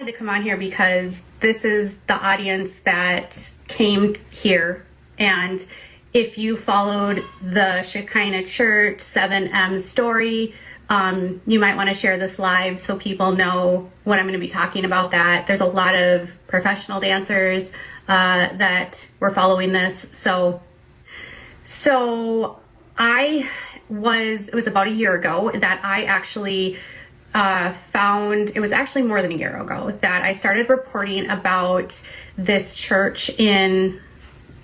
To come on here because this is the audience that came here, and if you followed the Shekinah Church 7M story, you might want to share this live so people know what I'm going to be talking about. That there's a lot of professional dancers that were following this. So it was about a year ago that I actually it was actually more than a year ago that I started reporting about this church in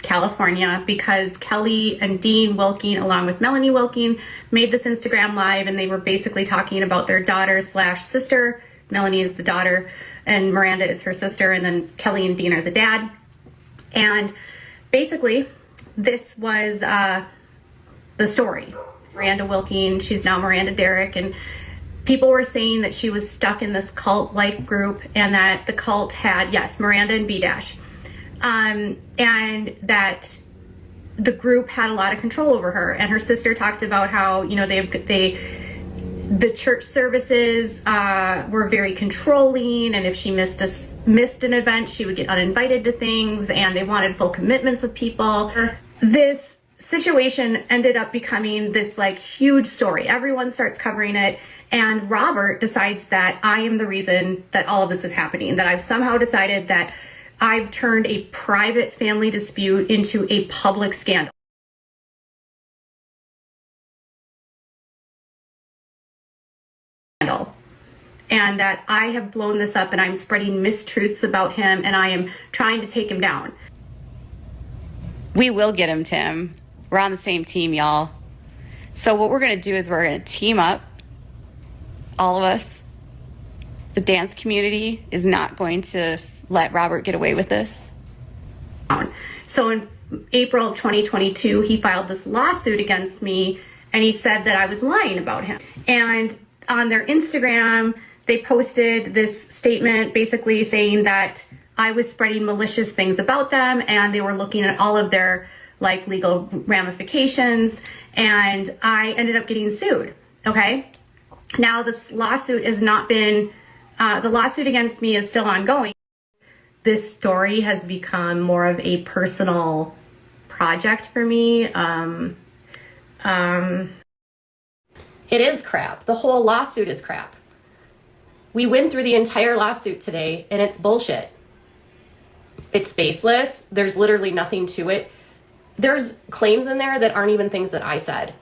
California because Kelly and Dean Wilking, along with Melanie Wilking, made this Instagram live, and they were basically talking about their daughter/sister. Melanie is the daughter and Miranda is her sister, and then Kelly and Dean are the dad. And basically this was the story. Miranda Wilking, she's now Miranda Derrick, and people were saying that she was stuck in this cult-like group, and that the cult had, yes, Miranda and B-Dash, and that the group had a lot of control over her. And her sister talked about how, you know, the church services were very controlling, and if she missed an event, she would get uninvited to things, and they wanted full commitments of people. This situation ended up becoming this like huge story. Everyone starts covering it, and Robert decides that I am the reason that all of this is happening, that I've somehow decided that I've turned a private family dispute into a public scandal. And that I have blown this up, and I'm spreading mistruths about him, and I am trying to take him down. We will get him, Tim. We're on the same team, y'all. So what we're going to do is we're going to team up, all of us. The dance community is not going to let Robert get away with this. So in April of 2022, he filed this lawsuit against me, and he said that I was lying about him. And on their Instagram, they posted this statement basically saying that I was spreading malicious things about them, and they were looking at all of their like legal ramifications, and I ended up getting sued. Okay. Now this lawsuit has not been, the lawsuit against me is still ongoing. This story has become more of a personal project for me. It is crap. The whole lawsuit is crap. We went through the entire lawsuit today, and it's bullshit. It's baseless. There's literally nothing to it. There's claims in there that aren't even things that I said.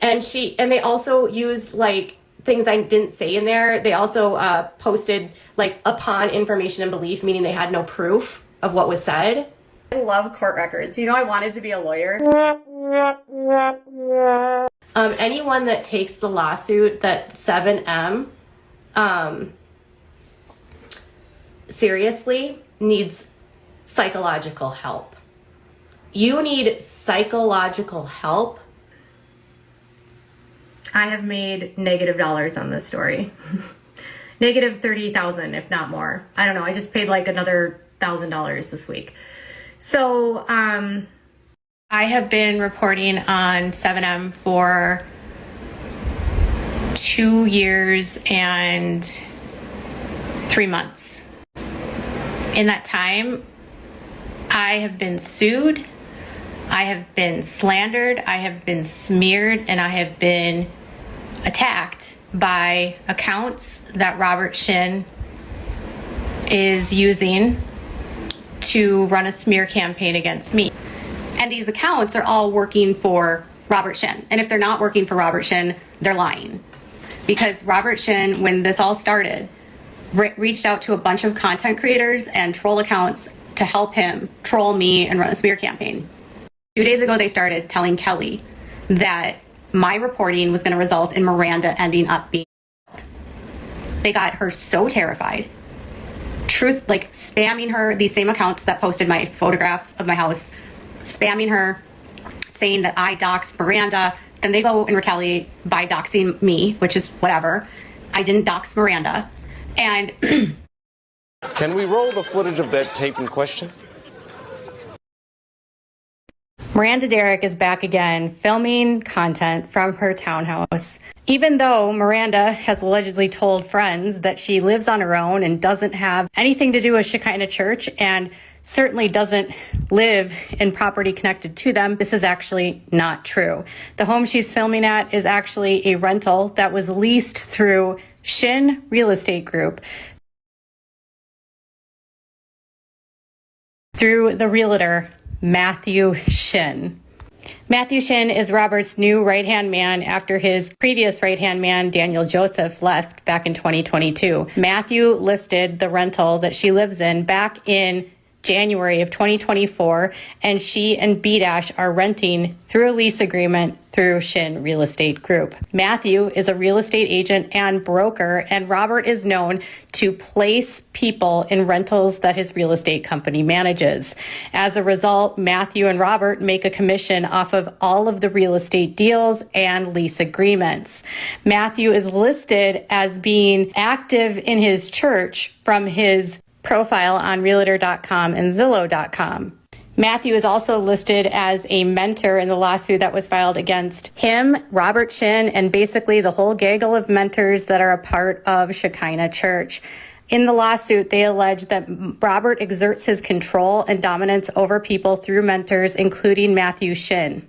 And they also used like things I didn't say in there. They also posted like upon information and belief, meaning they had no proof of what was said. I love court records. You know, I wanted to be a lawyer. Anyone that takes the lawsuit that 7M seriously needs psychological help. You need psychological help. I have made negative dollars on this story. Negative 30,000, if not more. I don't know. I just paid like another $1,000 this week. So I have been reporting on 7M for 2 years and 3 months. In that time, I have been sued, I have been slandered, I have been smeared, and I have been attacked by accounts that Robert Shin is using to run a smear campaign against me. And these accounts are all working for Robert Shin. And if they're not working for Robert Shin, they're lying. Because Robert Shin, when this all started, reached out to a bunch of content creators and troll accounts to help him troll me and run a smear campaign. 2 days ago, they started telling Kelly that my reporting was going to result in Miranda ending up being killed. They got her so terrified. Like spamming her, these same accounts that posted my photograph of my house, spamming her, saying that I doxed Miranda. Then they go and retaliate by doxing me, which is whatever. I didn't dox Miranda. And can we roll the footage of that tape in question? Miranda Derrick is back again, filming content from her townhouse. Even though Miranda has allegedly told friends that she lives on her own and doesn't have anything to do with Shekinah Church and certainly doesn't live in property connected to them, this is actually not true. The home she's filming at is actually a rental that was leased through Shin Real Estate Group through the realtor Matthew Shin. Matthew Shin is Robert's new right-hand man after his previous right-hand man, Daniel Joseph, left back in 2022. Matthew listed the rental that she lives in back in January of 2024, and she and B- are renting through a lease agreement through Shin Real Estate Group. Matthew is a real estate agent and broker, and Robert is known to place people in rentals that his real estate company manages. As a result, Matthew and Robert make a commission off of all of the real estate deals and lease agreements. Matthew is listed as being active in his church from his profile on Realtor.com and Zillow.com. Matthew is also listed as a mentor in the lawsuit that was filed against him, Robert Shin, and basically the whole gaggle of mentors that are a part of Shekinah Church. In the lawsuit, they allege that Robert exerts his control and dominance over people through mentors, including Matthew Shin.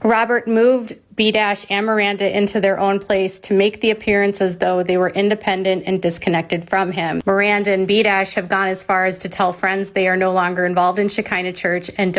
Robert moved B- and Miranda into their own place to make the appearance as though they were independent and disconnected from him. Miranda and B- have gone as far as to tell friends they are no longer involved in Shekinah Church and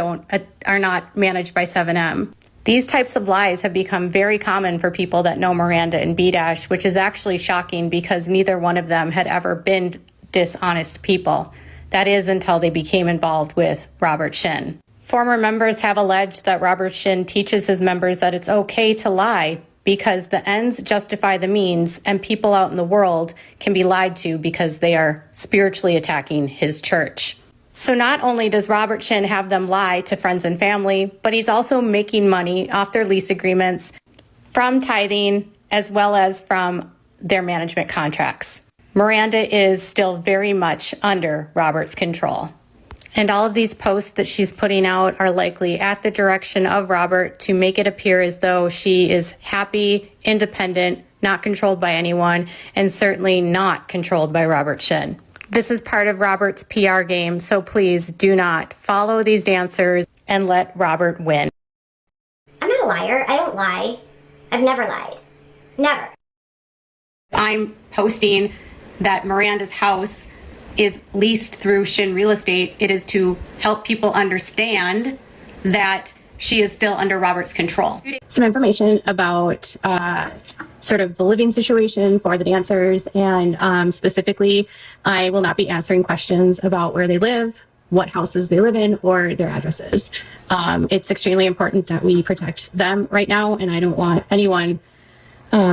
are not managed by 7M. These types of lies have become very common for people that know Miranda and B-, which is actually shocking because neither one of them had ever been dishonest people. That is until they became involved with Robert Shin. Former members have alleged that Robert Shin teaches his members that it's okay to lie because the ends justify the means, and people out in the world can be lied to because they are spiritually attacking his church. So not only does Robert Shin have them lie to friends and family, but he's also making money off their lease agreements from tithing as well as from their management contracts. Miranda is still very much under Robert's control. And all of these posts that she's putting out are likely at the direction of Robert to make it appear as though she is happy, independent, not controlled by anyone, and certainly not controlled by Robert Shin. This is part of Robert's PR game, so please do not follow these dancers and let Robert win. I'm not a liar. I don't lie. I've never lied. Never. I'm posting that Miranda's house is leased through Shin Real Estate. It is to help people understand that she is still under Robert's control. Some information about sort of the living situation for the dancers, and specifically, I will not be answering questions about where they live, what houses they live in, or their addresses. It's extremely important that we protect them right now, and I don't want anyone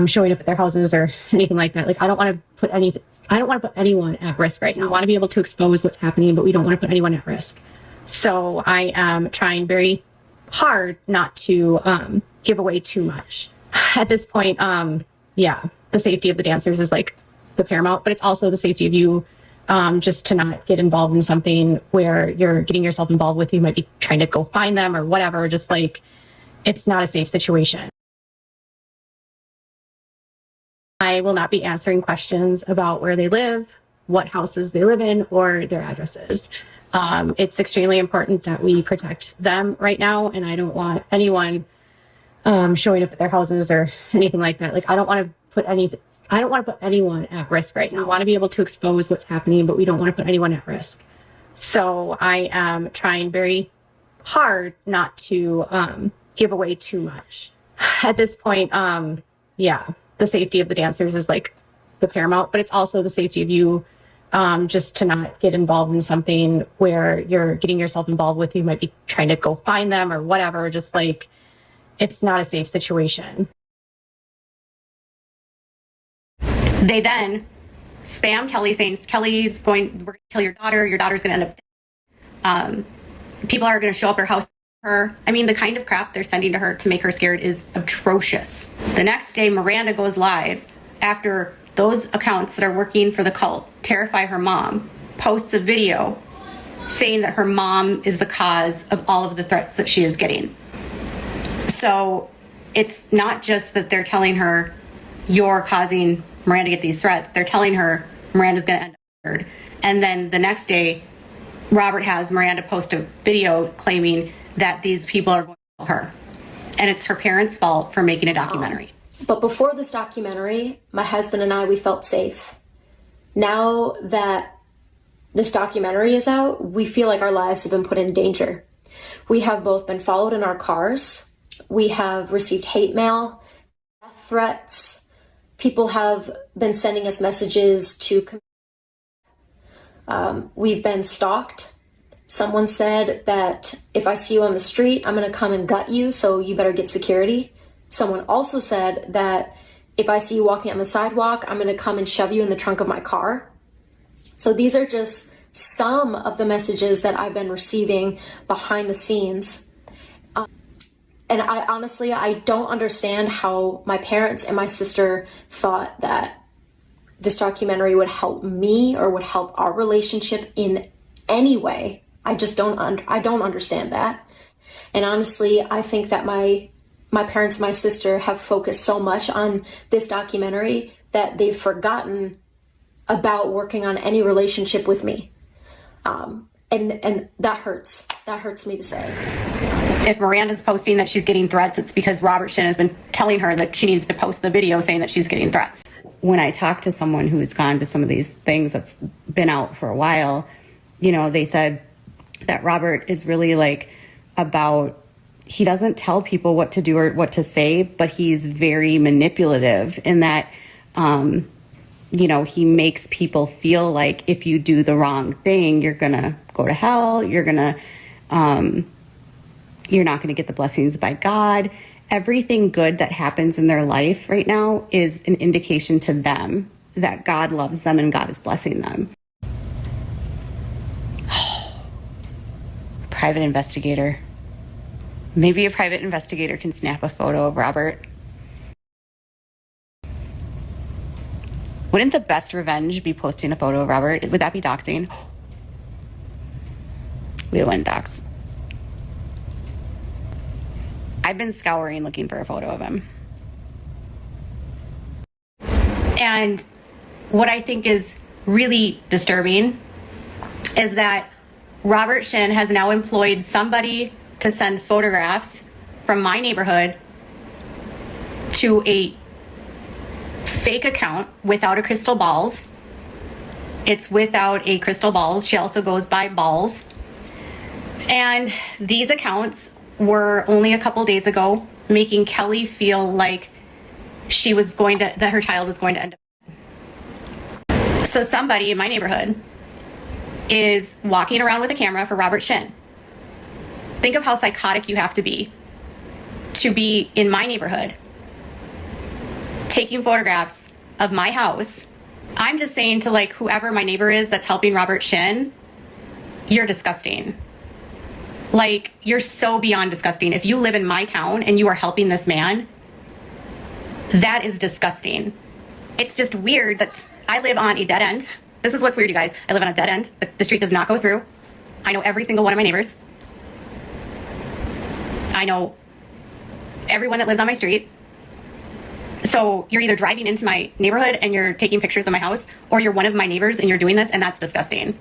showing up at their houses or anything like that. Like, I don't want to put anyone at risk right now. We want to be able to expose what's happening, but we don't want to put anyone at risk. So I am trying very hard not to give away too much. At this point, the safety of the dancers is like the paramount, but it's also the safety of you, just to not get involved in something where you're getting yourself involved with. You might be trying to go find them or whatever. Just like, it's not a safe situation. I will not be answering questions about where they live, what houses they live in, or their addresses. It's extremely important that we protect them right now, and I don't want anyone showing up at their houses or anything like that. Like, I don't want to put anyone at risk right now. We want to be able to expose what's happening, but we don't want to put anyone at risk. So I am trying very hard not to give away too much. At this point, the safety of the dancers is like the paramount, but it's also the safety of you, just to not get involved in something where you're getting yourself involved with. You might be trying to go find them or whatever. Just like, it's not a safe situation. They then spam Kelly saying, we're going to kill your daughter. Your daughter's going to end up dead. People are going to show up at her house. I mean, the kind of crap they're sending to her to make her scared is atrocious. The next day, Miranda goes live after those accounts that are working for the cult terrify her mom, posts a video saying that her mom is the cause of all of the threats that she is getting. So it's not just that they're telling her you're causing Miranda to get these threats. They're telling her Miranda's going to end up murdered. And then the next day, Robert has Miranda post a video claiming that these people are going to kill her. And it's her parents' fault for making a documentary. But before this documentary, my husband and I, we felt safe. Now that this documentary is out, we feel like our lives have been put in danger. We have both been followed in our cars. We have received hate mail, death threats. People have been sending us messages to. We've been stalked. Someone said that if I see you on the street, I'm going to come and gut you, so you better get security. Someone also said that if I see you walking on the sidewalk, I'm going to come and shove you in the trunk of my car. So these are just some of the messages that I've been receiving behind the scenes. And I honestly, I don't understand how my parents and my sister thought that this documentary would help me or would help our relationship in any way. I don't understand that. And honestly, I think that my parents and my sister have focused so much on this documentary that they've forgotten about working on any relationship with me. And that hurts. That hurts me to say. If Miranda's posting that she's getting threats, it's because Robert Shin has been telling her that she needs to post the video saying that she's getting threats. When I talk to someone who's gone to some of these things that's been out for a while, you know, they said that Robert is really like about, he doesn't tell people what to do or what to say, but he's very manipulative in that, you know, he makes people feel like if you do the wrong thing, you're going to go to hell. You're not going to get the blessings by God. Everything good that happens in their life right now is an indication to them that God loves them and God is blessing them. Private investigator. Maybe a private investigator can snap a photo of Robert. Wouldn't the best revenge be posting a photo of Robert? Would that be doxing? We wouldn't dox. I've been scouring looking for a photo of him. And what I think is really disturbing is that Robert Shin has now employed somebody to send photographs from my neighborhood to a fake account without a crystal balls. It's without a crystal balls. She also goes by balls. And these accounts were only a couple days ago making Kelly feel like that her child was going to end up. So somebody in my neighborhood is walking around with a camera for Robert Shin. Think of how psychotic you have to be in my neighborhood, taking photographs of my house. I'm just saying to like whoever my neighbor is that's helping Robert Shin, you're disgusting. Like, you're so beyond disgusting. If you live in my town and you are helping this man, that is disgusting. It's just weird that I live on a dead end. This is what's weird, you guys. I live on a dead end. The street does not go through. I know every single one of my neighbors. I know everyone that lives on my street. So you're either driving into my neighborhood and you're taking pictures of my house, or you're one of my neighbors and you're doing this, and that's disgusting.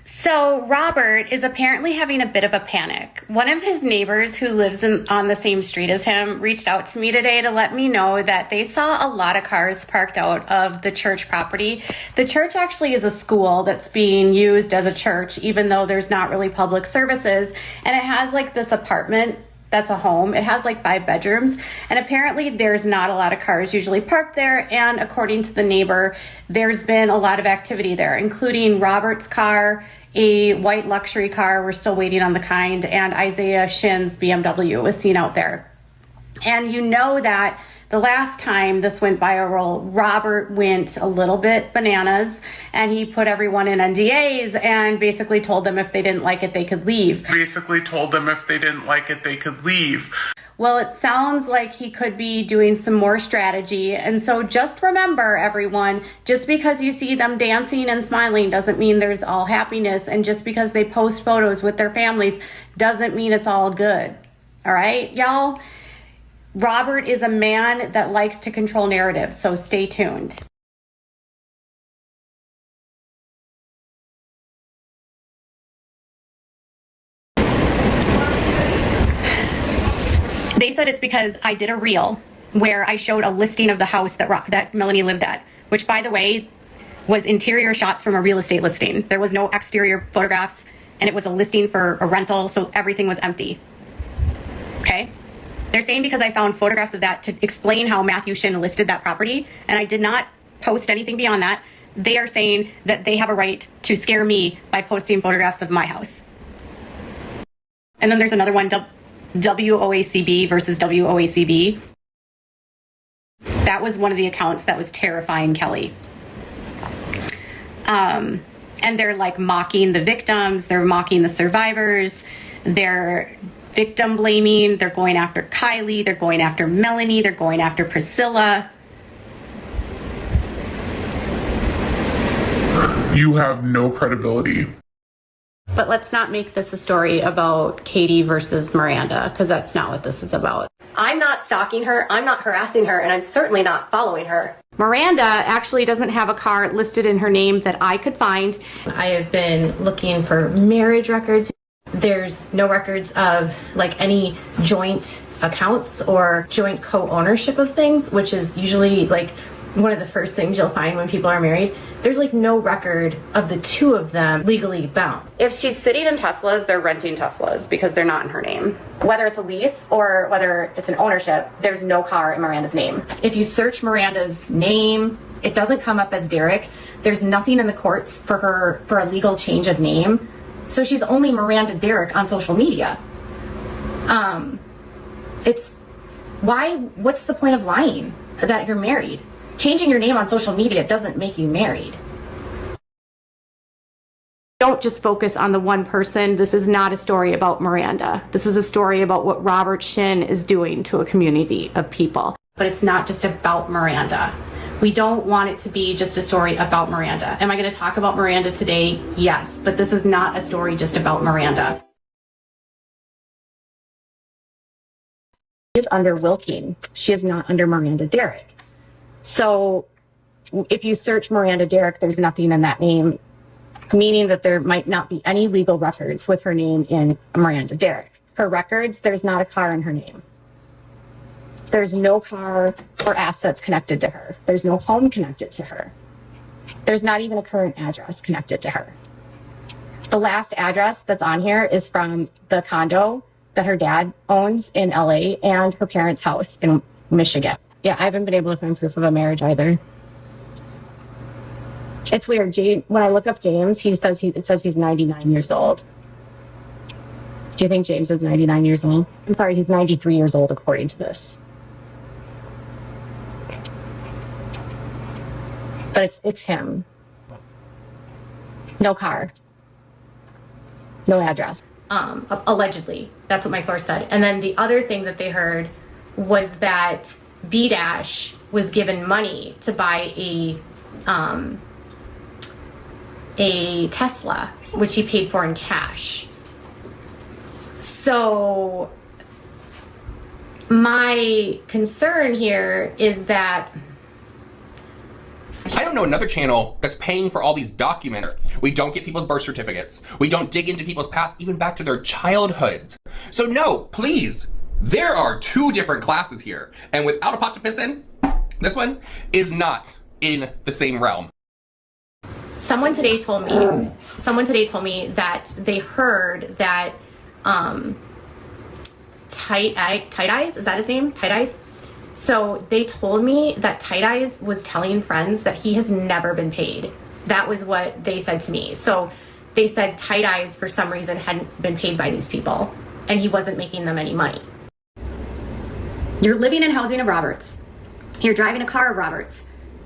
So Robert is apparently having a bit of a panic. One of his neighbors who lives on the same street as him reached out to me today to let me know that they saw a lot of cars parked out of the church property. The church actually is a school that's being used as a church, even though there's not really public services. And it has like this apartment that's a home. It has like 5 bedrooms, and apparently there's not a lot of cars usually parked there. And according to the neighbor, there's been a lot of activity there, including Robert's car, a white luxury car, we're still waiting on the kind, and Isaiah Shin's BMW was seen out there. And you know that the last time this went viral, Robert went a little bit bananas and he put everyone in NDAs and basically told them if they didn't like it, they could leave. Well, it sounds like he could be doing some more strategy. And so just remember, everyone, just because you see them dancing and smiling doesn't mean there's all happiness. And just because they post photos with their families doesn't mean it's all good. All right, y'all? Robert is a man that likes to control narratives, so stay tuned. They said it's because I did a reel where I showed a listing of the house that Melanie lived at, which, by the way, was interior shots from a real estate listing. There was no exterior photographs, and it was a listing for a rental, so everything was empty. Okay? They're saying because I found photographs of that to explain how Matthew Shin listed that property, and I did not post anything beyond that, they are saying that they have a right to scare me by posting photographs of my house. And then there's another one, WOACB versus WOACB. That was one of the accounts that was terrifying Kelly. And they're like mocking the victims, they're mocking the survivors, they're victim blaming, they're going after Kylie, they're going after Melanie, they're going after Priscilla. You have no credibility. But let's not make this a story about Katie versus Miranda, because that's not what this is about. I'm not stalking her, I'm not harassing her, and I'm certainly not following her. Miranda actually doesn't have a car listed in her name that I could find. I have been looking for marriage records. There's no records of like any joint accounts or joint co-ownership of things, which is usually like one of the first things you'll find when people are married. There's like no record of the two of them legally bound. If she's sitting in Teslas, they're renting Teslas because they're not in her name. Whether it's a lease or whether it's an ownership, there's no car in Miranda's name. If you search Miranda's name, it doesn't come up as Derek. There's nothing in the courts for a legal change of name. So she's only Miranda Derek on social media. What's the point of lying that you're married? Changing your name on social media doesn't make you married. Don't just focus on the one person. This is not a story about Miranda. This is a story about what Robert Shin is doing to a community of people. But it's not just about Miranda. We don't want it to be just a story about Miranda. Am I going to talk about Miranda today? Yes, but this is not a story just about Miranda. She is under Wilking. She is not under Miranda Derek. So if you search Miranda Derek, there's nothing in that name, meaning that there might not be any legal records with her name in Miranda Derek. Her records, there's not a car in her name. There's no car or assets connected to her. There's no home connected to her. There's not even a current address connected to her. The last address that's on here is from the condo that her dad owns in LA and her parents' house in Michigan. Yeah, I haven't been able to find proof of a marriage either. It's weird. When I look up James, it says he's 99 years old. Do you think James is 99 years old? I'm sorry, he's 93 years old according to this. But it's him. No car. No address. Allegedly. That's what my source said. And then the other thing that they heard was that B-Dash was given money to buy a Tesla, which he paid for in cash. So my concern here is that I don't know another channel that's paying for all these documents. We don't get people's birth certificates. We don't dig into people's past, even back to their childhoods. So no, please. There are two different classes here, and without a pot to piss in, this one is not in the same realm. Someone today told me that they heard that Tight Eyes, is that his name? Tight Eyes? So they told me that Tight Eyes was telling friends that he has never been paid. That was what they said to me. So they said Tight Eyes for some reason hadn't been paid by these people and he wasn't making them any money. You're living in housing of Roberts. You're driving a car of Roberts.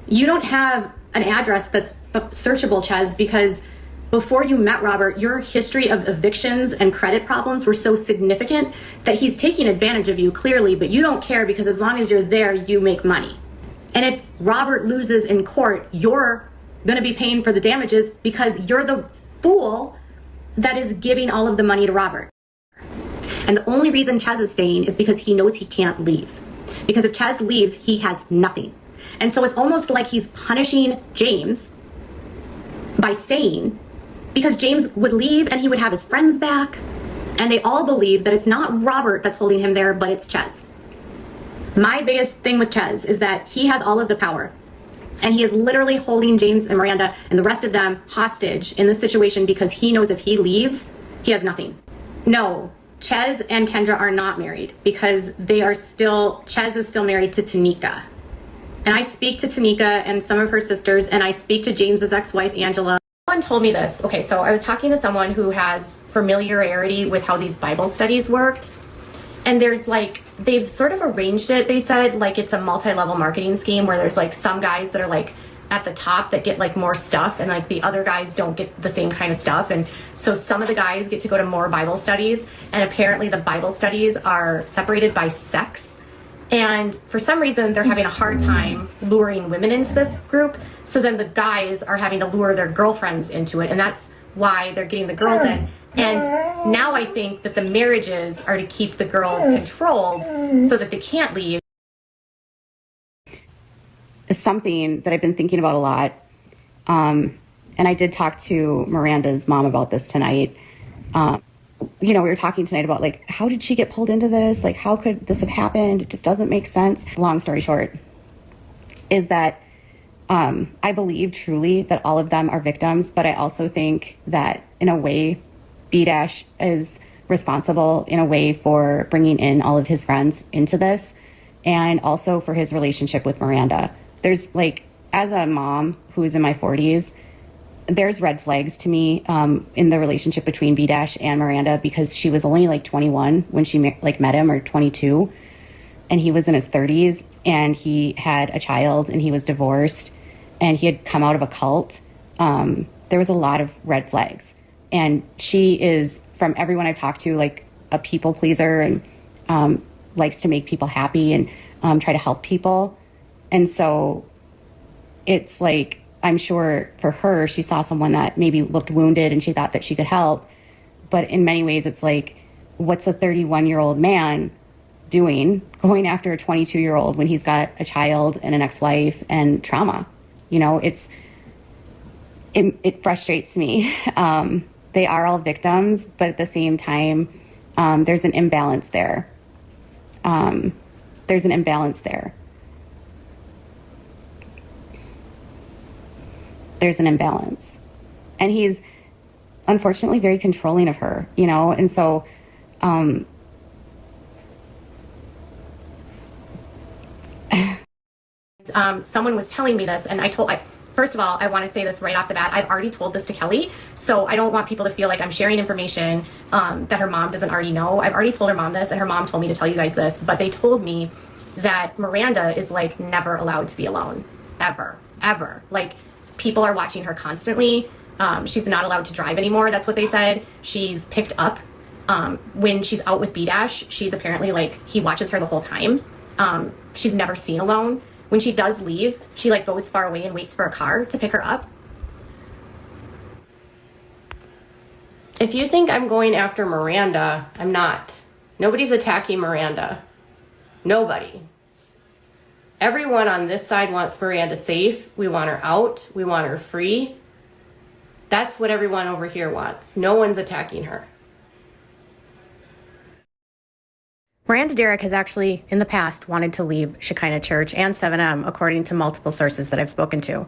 You don't have an address that's searchable, Ches, because before you met Robert, your history of evictions and credit problems were so significant that he's taking advantage of you clearly, but you don't care because as long as you're there, you make money. And if Robert loses in court, you're going to be paying for the damages because you're the fool that is giving all of the money to Robert. And the only reason Ches is staying is because he knows he can't leave. Because if Ches leaves, he has nothing. And so it's almost like he's punishing James by staying, because James would leave and he would have his friends back. And they all believe that it's not Robert that's holding him there, but it's Ches. My biggest thing with Ches is that he has all of the power. And he is literally holding James and Miranda and the rest of them hostage in this situation because he knows if he leaves, he has nothing. No, Ches and Kendra are not married because Ches is still married to Tanika. And I speak to Tanika and some of her sisters, and I speak to James's ex-wife, Angela. Someone told me this. Okay, so I was talking to someone who has familiarity with how these Bible studies worked. And there's like, they've sort of arranged it, they said, like it's a multi-level marketing scheme where there's like some guys that are like at the top that get like more stuff, and like the other guys don't get the same kind of stuff. And so some of the guys get to go to more Bible studies, and apparently the Bible studies are separated by sex. And for some reason, they're having a hard time luring women into this group. So then the guys are having to lure their girlfriends into it, and that's why they're getting the girls in. And now I think that the marriages are to keep the girls controlled so that they can't leave. Something that I've been thinking about a lot, and I did talk to Miranda's mom about this tonight. We were talking tonight about like, how did she get pulled into this? Like, how could this have happened? It just doesn't make sense. Long story short is that I believe truly that all of them are victims, but I also think that in a way, B- is responsible in a way for bringing in all of his friends into this, and also for his relationship with Miranda. There's like, as a mom who's in my 40s, there's red flags to me in the relationship between B- and Miranda, because she was only like 21 when she met him, or 22, and he was in his 30s, and he had a child, and he was divorced, and he had come out of a cult. There was a lot of red flags. And she is, from everyone I've talked to, like a people pleaser, and likes to make people happy and try to help people. And so it's like, I'm sure for her, she saw someone that maybe looked wounded and she thought that she could help. But in many ways, it's like, what's a 31-year-old man doing going after a 22-year-old when he's got a child and an ex-wife and trauma? It frustrates me. They are all victims, but at the same time, there's an imbalance there. There's an imbalance there. There's an imbalance. And he's unfortunately very controlling of her, and so someone was telling me this, and first of all, I want to say this right off the bat. I've already told this to Kelly, so I don't want people to feel like I'm sharing information that her mom doesn't already know. I've already told her mom this, and her mom told me to tell you guys this, but they told me that Miranda is like never allowed to be alone, ever. Like, people are watching her constantly. She's not allowed to drive anymore. That's what they said. She's picked up when she's out with B-. She's apparently like, he watches her the whole time. She's never seen alone. When she does leave, she like goes far away and waits for a car to pick her up. If you think I'm going after Miranda, I'm not. Nobody's attacking Miranda. Nobody. Everyone on this side wants Miranda safe. We want her out. We want her free. That's what everyone over here wants. No one's attacking her. Miranda Derrick has actually, in the past, wanted to leave Shekinah Church and 7M, according to multiple sources that I've spoken to.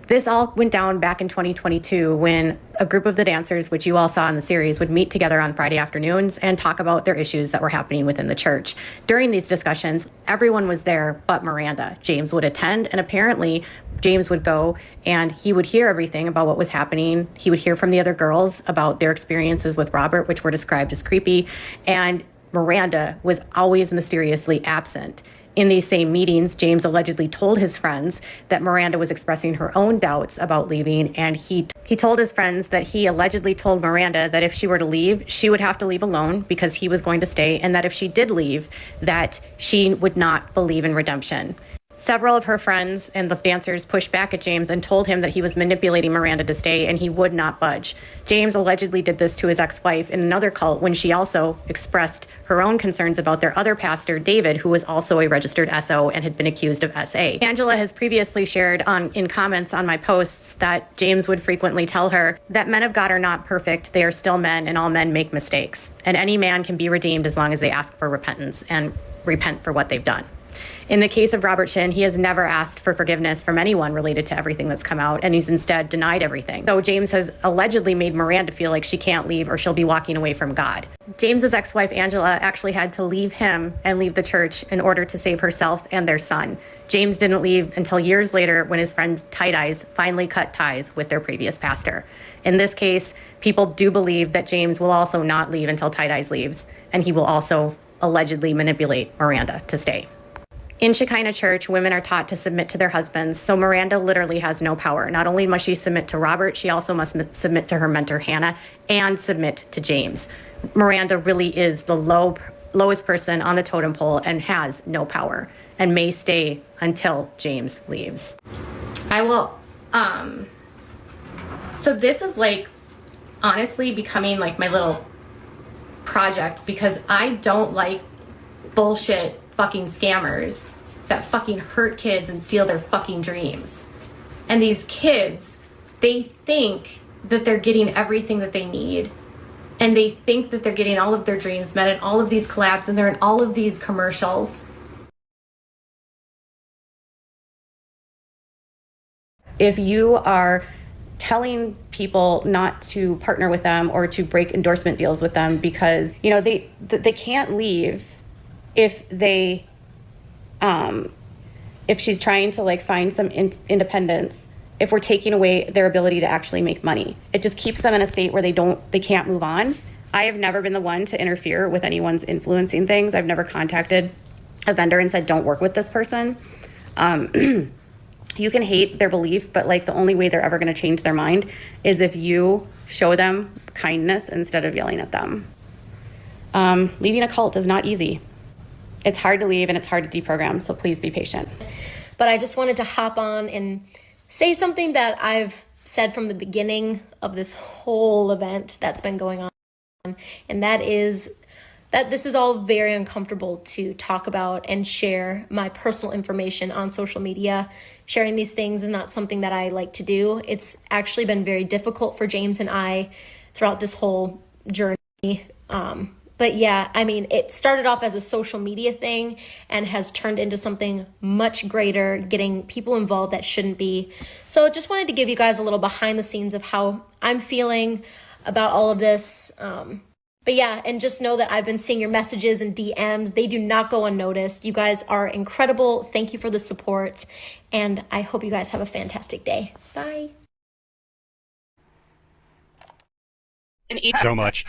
This all went down back in 2022 when a group of the dancers, which you all saw in the series, would meet together on Friday afternoons and talk about their issues that were happening within the church. During these discussions, everyone was there but Miranda. James would attend, and apparently James would go and he would hear everything about what was happening. He would hear from the other girls about their experiences with Robert, which were described as creepy, and Miranda was always mysteriously absent. In these same meetings, James allegedly told his friends that Miranda was expressing her own doubts about leaving, and he told his friends that he allegedly told Miranda that if she were to leave, she would have to leave alone because he was going to stay, and that if she did leave, that she would not believe in redemption. Several of her friends and the dancers pushed back at James and told him that he was manipulating Miranda to stay, and he would not budge. James allegedly did this to his ex-wife in another cult when she also expressed her own concerns about their other pastor, David, who was also a registered SO and had been accused of SA. Angela has previously shared in comments on my posts that James would frequently tell her that men of God are not perfect. They are still men, and all men make mistakes. And any man can be redeemed as long as they ask for repentance and repent for what they've done. In the case of Robert Shin, he has never asked for forgiveness from anyone related to everything that's come out, and he's instead denied everything. So James has allegedly made Miranda feel like she can't leave or she'll be walking away from God. James's ex-wife, Angela, actually had to leave him and leave the church in order to save herself and their son. James didn't leave until years later when his friend Tight Eyes finally cut ties with their previous pastor. In this case, people do believe that James will also not leave until Tight Eyes leaves, and he will also allegedly manipulate Miranda to stay. In Shekinah Church, women are taught to submit to their husbands, so Miranda literally has no power. Not only must she submit to Robert, she also must submit to her mentor, Hannah, and submit to James. Miranda really is the lowest person on the totem pole and has no power and may stay until James leaves. I will, so this is like, honestly becoming like my little project because I don't like bullshit fucking scammers that fucking hurt kids and steal their fucking dreams. And these kids, they think that they're getting everything that they need. And they think that they're getting all of their dreams met in all of these collabs, and they're in all of these commercials. If you are telling people not to partner with them or to break endorsement deals with them because, you know, they can't leave if they, if she's trying to like find some independence, if we're taking away their ability to actually make money, it just keeps them in a state where they can't move on. I have never been the one to interfere with anyone's influencing things. I've never contacted a vendor and said, don't work with this person. You can hate their belief, but like the only way they're ever going to change their mind is if you show them kindness instead of yelling at them. Leaving a cult is not easy. It's hard to leave and it's hard to deprogram, so please be patient. But I just wanted to hop on and say something that I've said from the beginning of this whole event that's been going on, and that is that this is all very uncomfortable to talk about and share my personal information on social media. Sharing these things is not something that I like to do. It's actually been very difficult for James and I throughout this whole journey. But yeah, I mean, it started off as a social media thing and has turned into something much greater, getting people involved that shouldn't be. So just wanted to give you guys a little behind the scenes of how I'm feeling about all of this. But yeah, and just know that I've been seeing your messages and DMs. They do not go unnoticed. You guys are incredible. Thank you for the support. And I hope you guys have a fantastic day. Bye. So much.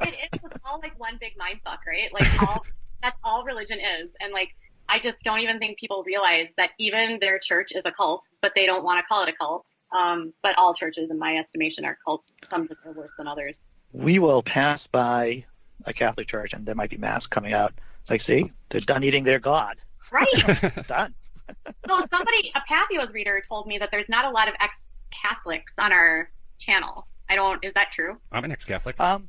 It is all like one big mindfuck, right? Like that's all religion is. And like, I just don't even think people realize that even their church is a cult, but they don't want to call it a cult. But all churches, in my estimation, are cults. Some are worse than others. We will pass by a Catholic church and there might be mass coming out. It's like, see, they're done eating their God. Right. Done. So a Pathos reader told me that there's not a lot of ex-Catholics on our channel. Is that true? I'm an ex-Catholic. Are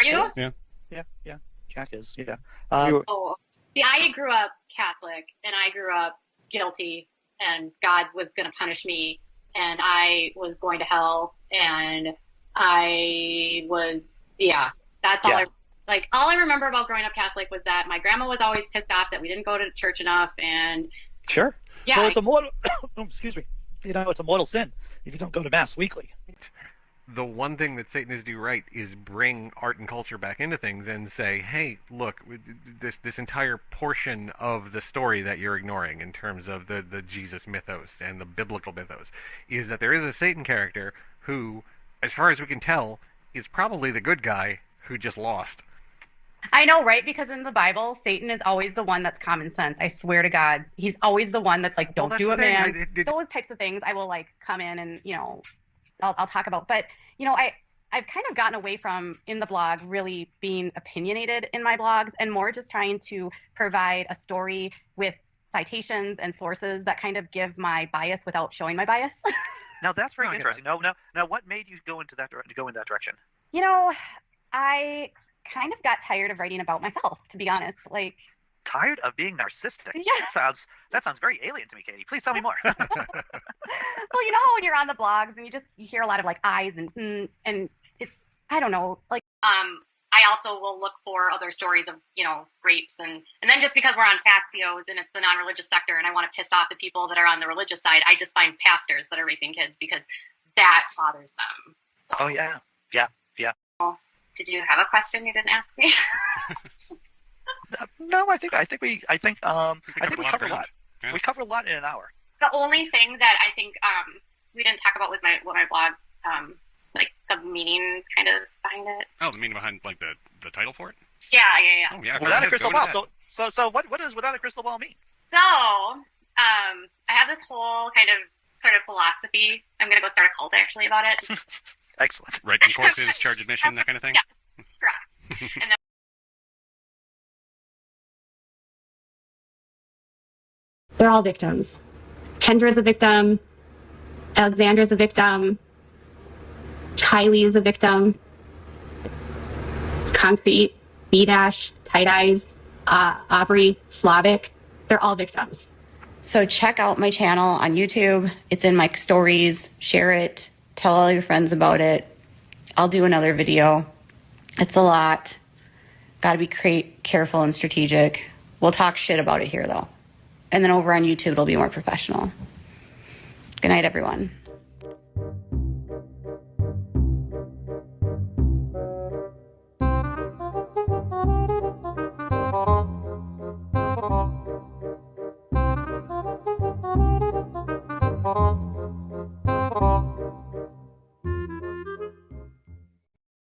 you? Yeah. Jack is, yeah. See, I grew up Catholic, and I grew up guilty, and God was going to punish me, and I was going to hell, and I was, that's all all I remember about growing up Catholic was that my grandma was always pissed off that we didn't go to church enough, and... Sure. Yeah. Well, it's a mortal, excuse me, it's a mortal sin if you don't go to Mass weekly. The one thing that Satanists do right is bring art and culture back into things and say, hey, look, this entire portion of the story that you're ignoring in terms of the Jesus mythos and the biblical mythos is that there is a Satan character who, as far as we can tell, is probably the good guy who just lost. I know, right? Because in the Bible, Satan is always the one that's common sense. I swear to God. He's always the one that's like, don't do it, man. Those types of things I will like come in and, I'll talk about. But, I've kind of gotten away from, in the blog, really being opinionated in my blogs and more just trying to provide a story with citations and sources that kind of give my bias without showing my bias. Now that's very interesting. Now, what made you go into that direction? You know, I kind of got tired of writing about myself, to be honest. Like, tired of being narcissistic? Yeah. That sounds very alien to me, Katie. Please tell me more. Well, you know how when you're on the blogs and you hear a lot of like I's and it's, I don't know, like I also will look for other stories of, you know, rapes and then just because we're on Faxios and it's the non-religious sector and I want to piss off the people that are on the religious side, I just find pastors that are raping kids because that bothers them. So. Oh yeah. Well, did you have a question you didn't ask me? No, I think we covered a lot. Yeah. We covered a lot in an hour. The only thing that I think we didn't talk about with my blog, like the meaning kind of behind it. Oh, the meaning behind like the title for it? Yeah. Oh yeah. Without a crystal ball. So what does without a crystal ball mean? So I have this whole kind of sort of philosophy. I'm gonna go start a cult actually about it. Excellent. Write some courses, charge admission, that kind of thing. Yeah, correct. And then They're all victims. Kendra's a victim. Alexandra's a victim. Kylie is a victim. Concrete, B-Dash, Tight Eyes, Aubrey, Slavic. They're all victims. So check out my channel on YouTube. It's in my stories. Share it. Tell all your friends about it. I'll do another video. It's a lot. Got to be careful and strategic. We'll talk shit about it here, though. And then over on YouTube, it'll be more professional. Good night, everyone.